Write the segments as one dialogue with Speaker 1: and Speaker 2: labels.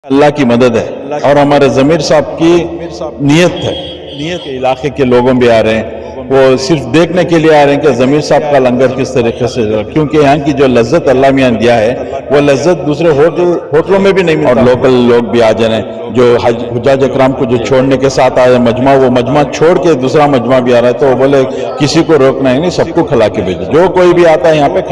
Speaker 1: अल्लाह की मदद है और हमारे ज़मीर साहब की नीयत है। नीयत के इलाके के लोगों भी आ रहे हैं, वो सिर्फ देखने के लिए आ रहे हैं कि ज़मीर साहब का लंगर किस तरीके से, क्योंकि यहाँ की जो लज्जत अल्लाह मियाँ दिया है वो लज्जत दूसरे होटलों में भी नहीं मिलती। और लोकल लोग भी आ जा रहे हैं जो हुज्जाज इकराम को जो छोड़ने के साथ आए मजमा, वो मजमा छोड़ के दूसरा मजमा भी आ रहा है, तो वो बोले किसी को रोकना ही नहीं, सबको खिला के भेजो, जो कोई भी आता है यहाँ पे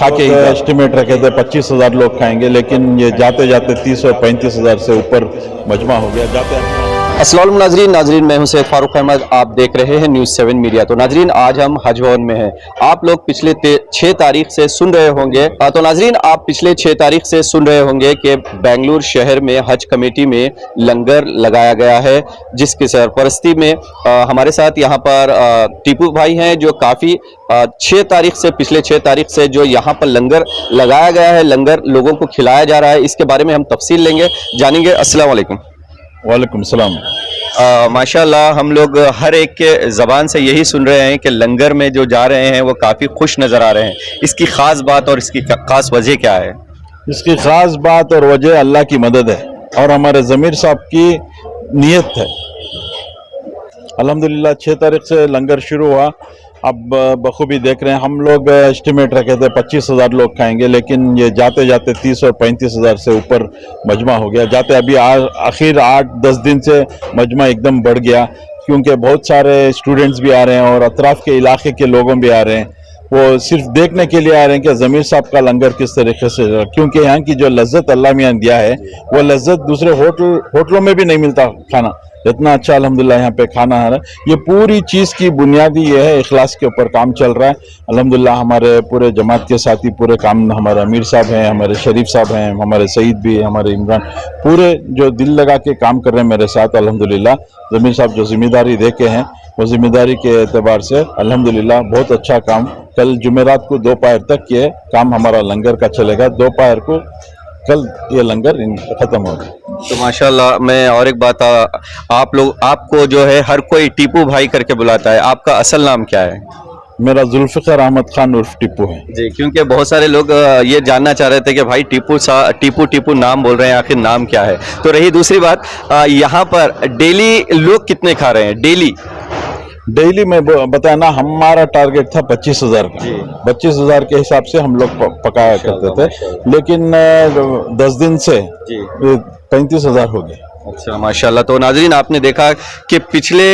Speaker 1: खा के। एस्टिमेट रखे थे 25,000 लोग खाएंगे, लेकिन ये जाते जाते 30 और 35,000 से ऊपर मजमा हो गया।
Speaker 2: अस्सलाम वालेकुम नाजरीन, मैं हूं सैयद फारूक अहमद, आप देख रहे हैं न्यूज़ 7 मीडिया। तो नाजरीन, आज हम हज भवन में हैं। आप लोग पिछले 6 तारीख से सुन रहे होंगे, तो नाजरीन आप पिछले 6 तारीख से सुन रहे होंगे कि बेंगलुरु शहर में हज कमेटी में लंगर लगाया गया है, जिसकी सरपरस्ती में हमारे साथ यहाँ पर टीपू भाई हैं, जो काफ़ी 6 तारीख से, पिछले 6 तारीख से जो यहाँ पर लंगर लगाया गया है, लंगर लोगों को खिलाया जा रहा है, इसके बारे में हम तफसील लेंगे, जानेंगे। अस्सलाम वालेकुम।
Speaker 1: वालेकुम सलाम।
Speaker 2: माशाल्लाह, हम लोग हर एक के ज़बान से यही सुन रहे हैं कि लंगर में जो जा रहे हैं वो काफ़ी खुश नज़र आ रहे हैं। इसकी ख़ास बात और इसकी ख़ास वजह क्या है? इसकी
Speaker 1: ख़ास बात और वजह अल्लाह की मदद है और हमारे ज़मीर साहब की नीयत है। अल्हम्दुलिल्लाह 6 तारीख से लंगर शुरू हुआ। अब बखूबी देख रहे हैं, हम लोग एस्टिमेट रखे थे 25,000 लोग खाएंगे, लेकिन ये जाते जाते 30 और 35,000 से ऊपर मजमा हो गया। जाते अभी आखिर 8-10 दिन से मजमा एकदम बढ़ गया, क्योंकि बहुत सारे स्टूडेंट्स भी आ रहे हैं और अतराफ़ के इलाके के लोगों भी आ रहे हैं, वो सिर्फ देखने के लिए आ रहे हैं कि ज़मीर साहब का लंगर किस तरीके से, क्योंकि यहाँ की जो लज्जत अल्लाह मियाँ दिया है वो लज्जत दूसरे होटलों में भी नहीं मिलता। खाना इतना अच्छा अल्हम्दुलिल्लाह यहाँ पे खाना है। ये पूरी चीज़ की बुनियादी ये है, इखलास के ऊपर काम चल रहा है। अल्हम्दुलिल्लाह हमारे पूरे जमात के साथी पूरे काम, हमारे अमीर साहब हैं, हमारे शरीफ साहब हैं, हमारे सईद भी, हमारे इमरान, पूरे जो दिल लगा के काम कर रहे हैं मेरे साथ। अल्हम्दुलिल्लाह ज़मीर साहब जो जिम्मेदारी दे के हैं, वो जिम्मेदारी के एतबार से अल्हम्दुलिल्लाह बहुत अच्छा काम। कल जुमेरात को दोपहर तक ये काम हमारा लंगर का चलेगा, दोपहर को कल ये लंगर ख़त्म होगा।
Speaker 2: तो माशाल्लाह, मैं और एक बात, आपको जो है हर कोई टीपू भाई करके बुलाता है, आपका असल नाम क्या है?
Speaker 1: मेरा जुल्फ़िकार अहमद खान उर्फ टिप्पू है
Speaker 2: जी, क्योंकि बहुत सारे लोग ये जानना चाह रहे थे कि भाई टीपू नाम बोल रहे हैं, आखिर नाम क्या है? तो रही दूसरी बात, यहाँ पर डेली लोग कितने खा रहे हैं?
Speaker 1: डेली में बताया ना, हमारा टारगेट था 25,000 का। 25,000 के हिसाब से हम लोग पकाया करते थे, लेकिन 10 दिन से 35,000 हो गए।
Speaker 2: अच्छा, माशाल्लाह। तो नाजरीन, आपने देखा कि पिछले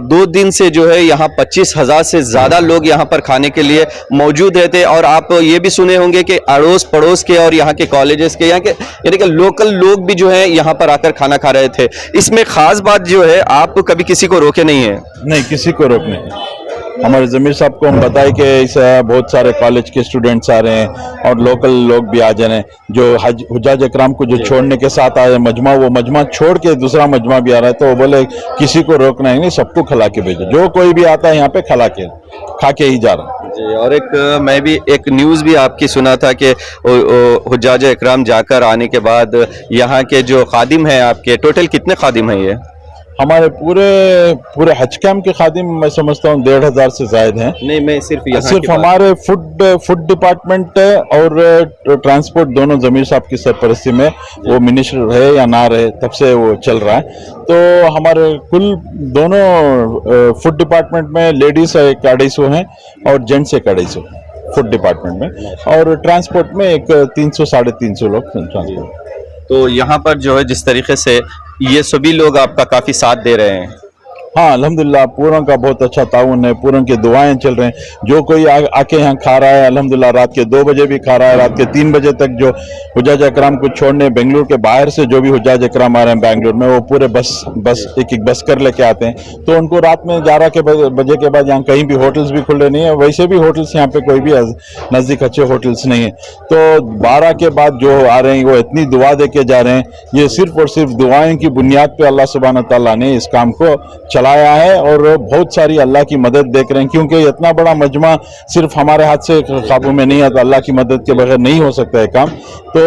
Speaker 2: 2 दिन से जो है यहाँ 25,000 से ज़्यादा लोग यहाँ पर खाने के लिए मौजूद रहते, और आप ये भी सुने होंगे कि अड़ोस पड़ोस के और यहाँ के कॉलेजेस के, यहाँ के यानी कि लोकल लोग भी जो है यहाँ पर आकर खाना खा रहे थे। इसमें ख़ास बात जो है, आप कभी किसी को रोके नहीं है?
Speaker 1: नहीं, किसी को रोकने। हमारे ज़मीर साहब को हम बताए कि इस बहुत सारे कॉलेज के स्टूडेंट्स आ रहे हैं और लोकल लोग भी आ जा रहे हैं, जो हुज्जाज इकराम को जो छोड़ने के साथ आए मजमा, वो मजमा छोड़ के दूसरा मजमा भी आ रहा है, तो वो बोले किसी को रोकना ही नहीं, सबको खिला के भेजो, जो कोई भी आता है यहाँ पे खा के ही जा रहा है।
Speaker 2: जी, और मैं भी एक न्यूज़ भी आपकी सुना था कि हुज्जाज इकराम जाकर आने के बाद यहाँ के जो खादिम हैं आपके, टोटल कितने खादिम हैं ये?
Speaker 1: हमारे पूरे हज कैम्प के खादिम मैं समझता हूँ 1,500 से ज़ायद हैं।
Speaker 2: नहीं, मैं सिर्फ
Speaker 1: हमारे फूड डिपार्टमेंट और ट्रांसपोर्ट दोनों ज़मीर साहब की सरपरस्ती में, वो मिनिस्टर रहे या ना रहे तब से वो चल रहा है। तो हमारे कुल दोनों फूड डिपार्टमेंट में लेडीज़ 250 हैं और जेंट्स 250 फूड डिपार्टमेंट में, और ट्रांसपोर्ट में 300-350 लोग ट्रांसपोर्ट।
Speaker 2: तो यहाँ पर जो है जिस तरीके से ये सभी लोग आपका काफ़ी साथ दे रहे हैं।
Speaker 1: हाँ, अल्हम्दुलिल्लाह पूरों का बहुत अच्छा ताउन है, पूरों की दुआएं चल रहे हैं। जो कोई आके यहाँ खा रहा है, अल्हम्दुलिल्लाह रात के 2 बजे भी खा रहा है, रात के 3 बजे तक जो हुज्जाज इकराम को छोड़ने बेंगलुरु के बाहर से जो भी हुज्जाज इकराम आ रहे हैं बेंगलुरु में, वो पूरे बस एक बस कर लेके आते हैं, तो उनको रात में 11 बजे के बाद यहाँ कहीं भी होटल्स भी खुले नहीं है। वैसे भी होटल्स यहाँ पे कोई भी नज़दीक अच्छे होटल्स नहीं है, तो 12 के बाद जो आ रहे हैं वो इतनी दुआ दे के जा रहे हैं। ये सिर्फ और सिर्फ दुआएं की बुनियाद पे अल्लाह सुब्हानहू तआला ने इस काम को चलाया है, और बहुत सारी अल्लाह की मदद देख रहे हैं, क्योंकि इतना बड़ा मजमा सिर्फ हमारे हाथ से काबू में नहीं आता, अल्लाह की मदद के बगैर नहीं हो सकता है काम। तो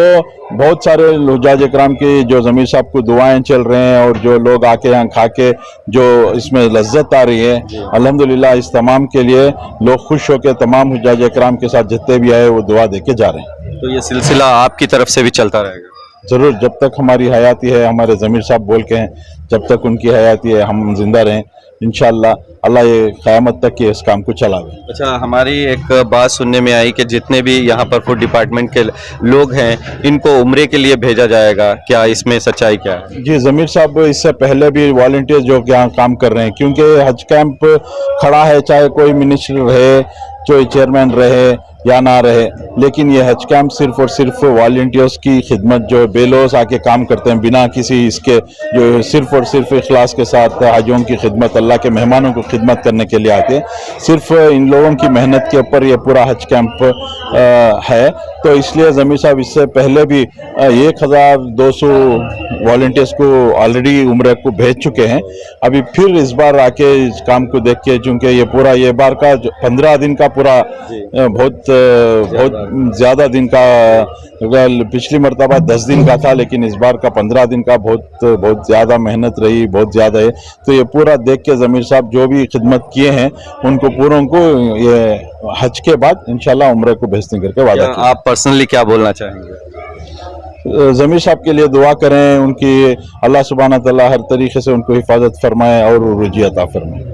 Speaker 1: बहुत सारे हुज्जाज इकराम की जो ज़मीर साहब को दुआएं चल रहे हैं, और जो लोग आके यहाँ खा के जो इसमें लज्जत आ रही है, अल्हम्दुलिल्लाह इस तमाम के लिए लोग खुश होकर तमाम हुज्जाज इकराम के साथ जितने भी आए वो दुआ दे के जा रहे हैं।
Speaker 2: तो ये सिलसिला आपकी तरफ से भी चलता रहेगा?
Speaker 1: ज़रूर जब तक हमारी हयाती है, हमारे ज़मीर साहब बोल के हैं, जब तक उनकी हयाती है हम जिंदा रहें, इंशाअल्लाह अल्लाह ये क़यामत तक के इस काम को चलावे।
Speaker 2: अच्छा, हमारी एक बात सुनने में आई कि जितने भी यहाँ पर फूड डिपार्टमेंट के लोग हैं इनको उम्रे के लिए भेजा जाएगा, क्या इसमें सच्चाई क्या है?
Speaker 1: जी, ज़मीर साहब इससे पहले भी वॉलंटियर जो यहाँ काम कर रहे हैं, क्योंकि हज कैंप खड़ा है, चाहे कोई मिनिस्टर रहे, कोई चेयरमैन रहे या ना रहे, लेकिन ये हज कैंप सिर्फ और सिर्फ वॉलंटियर्स की खिदमत जो बेलोस आके काम करते हैं बिना किसी इसके, जो सिर्फ और सिर्फ इखलास के साथ हाजियों की खिदमत, अल्लाह के मेहमानों को खिदमत करने के लिए आते हैं, सिर्फ इन लोगों की मेहनत के ऊपर ये पूरा हज कैंप है। तो इसलिए ज़मीर साहब इससे पहले भी 1200 वॉलंटियर्स को ऑलरेडी उम्र को भेज चुके हैं। अभी फिर इस बार आके इस काम को देख के, चूँकि ये बार का 15 दिन का पूरा बहुत ज़्यादा दिन का, पिछली मरतबा 10 दिन का था, लेकिन इस बार का 15 दिन का बहुत ज़्यादा मेहनत रही, बहुत ज़्यादा है। तो ये पूरा देख के ज़मीर साहब जो भी खिदमत किए हैं उनको पूरों को ये हज के बाद इंशाल्लाह उम्र को भेजने करके वादा किया।
Speaker 2: आप पर्सनली क्या बोलना चाहेंगे?
Speaker 1: ज़मीर साहब के लिए दुआ करें, उनकी अल्लाह सुब्हाना तआला हर तरीके से उनको हिफाजत फरमाए और रुजी अता फरमाए।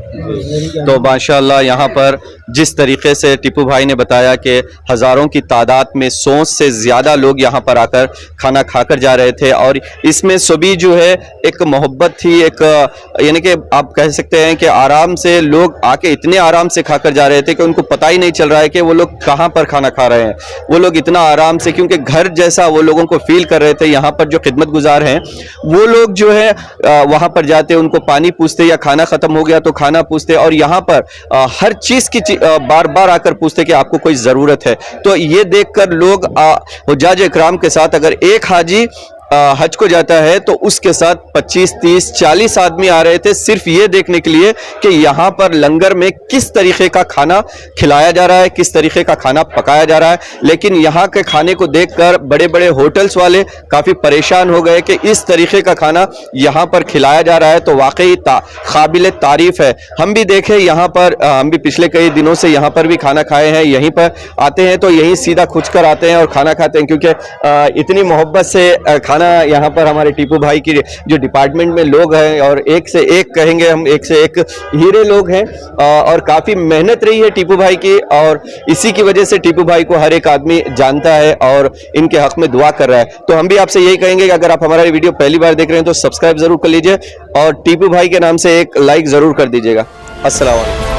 Speaker 2: तो माशाल्लाह यहाँ पर जिस तरीके से टीपू भाई ने बताया कि हज़ारों की तादाद में 100 से ज़्यादा लोग यहाँ पर आकर खाना खाकर जा रहे थे, और इसमें सभी जो है एक मोहब्बत थी, एक यानी कि आप कह सकते हैं कि आराम से लोग आके इतने आराम से खाकर जा रहे थे कि उनको पता ही नहीं चल रहा है कि वो लोग कहाँ पर खाना खा रहे हैं। वो लोग इतना आराम से, क्योंकि घर जैसा वो लोगों को फील कर रहे थे। यहाँ पर जो खिदमत गुजार हैं वो लोग जो है वहाँ पर जाते, उनको पानी पूछते या खाना ख़त्म हो गया तो खाना पूछते, और यहाँ पर हर चीज़ की बार बार आकर पूछते कि आपको कोई ज़रूरत है। तो ये देखकर लोग हुज्जाज इकराम के साथ, अगर एक हाजी हज को जाता है तो उसके साथ 25, 30, 40 आदमी आ रहे थे सिर्फ ये देखने के लिए कि यहाँ पर लंगर में किस तरीके का खाना खिलाया जा रहा है, किस तरीके का खाना पकाया जा रहा है। लेकिन यहाँ के खाने को देखकर बड़े बड़े होटल्स वाले काफ़ी परेशान हो गए कि इस तरीके का खाना यहाँ पर खिलाया जा रहा है, तो वाकई काबिल तारीफ़ है। हम भी देखें यहाँ पर, हम भी पिछले कई दिनों से यहाँ पर भी खाना खाए हैं, यहीं पर आते हैं तो यहीं सीधा खुच कर आते हैं और खाना खाते हैं, क्योंकि इतनी मोहब्बत से खाना यहाँ पर हमारे टीपू भाई की जो डिपार्टमेंट में लोग हैं, और एक से एक कहेंगे हम, एक से एक हीरे लोग हैं, और काफ़ी मेहनत रही है टीपू भाई की, और इसी की वजह से टीपू भाई को हर एक आदमी जानता है और इनके हक में दुआ कर रहा है। तो हम भी आपसे यही कहेंगे कि अगर आप हमारा वीडियो पहली बार देख रहे हैं तो सब्सक्राइब ज़रूर कर लीजिए और टीपू भाई के नाम से एक लाइक ज़रूर कर दीजिएगा। अस्सलाम वालेकुम।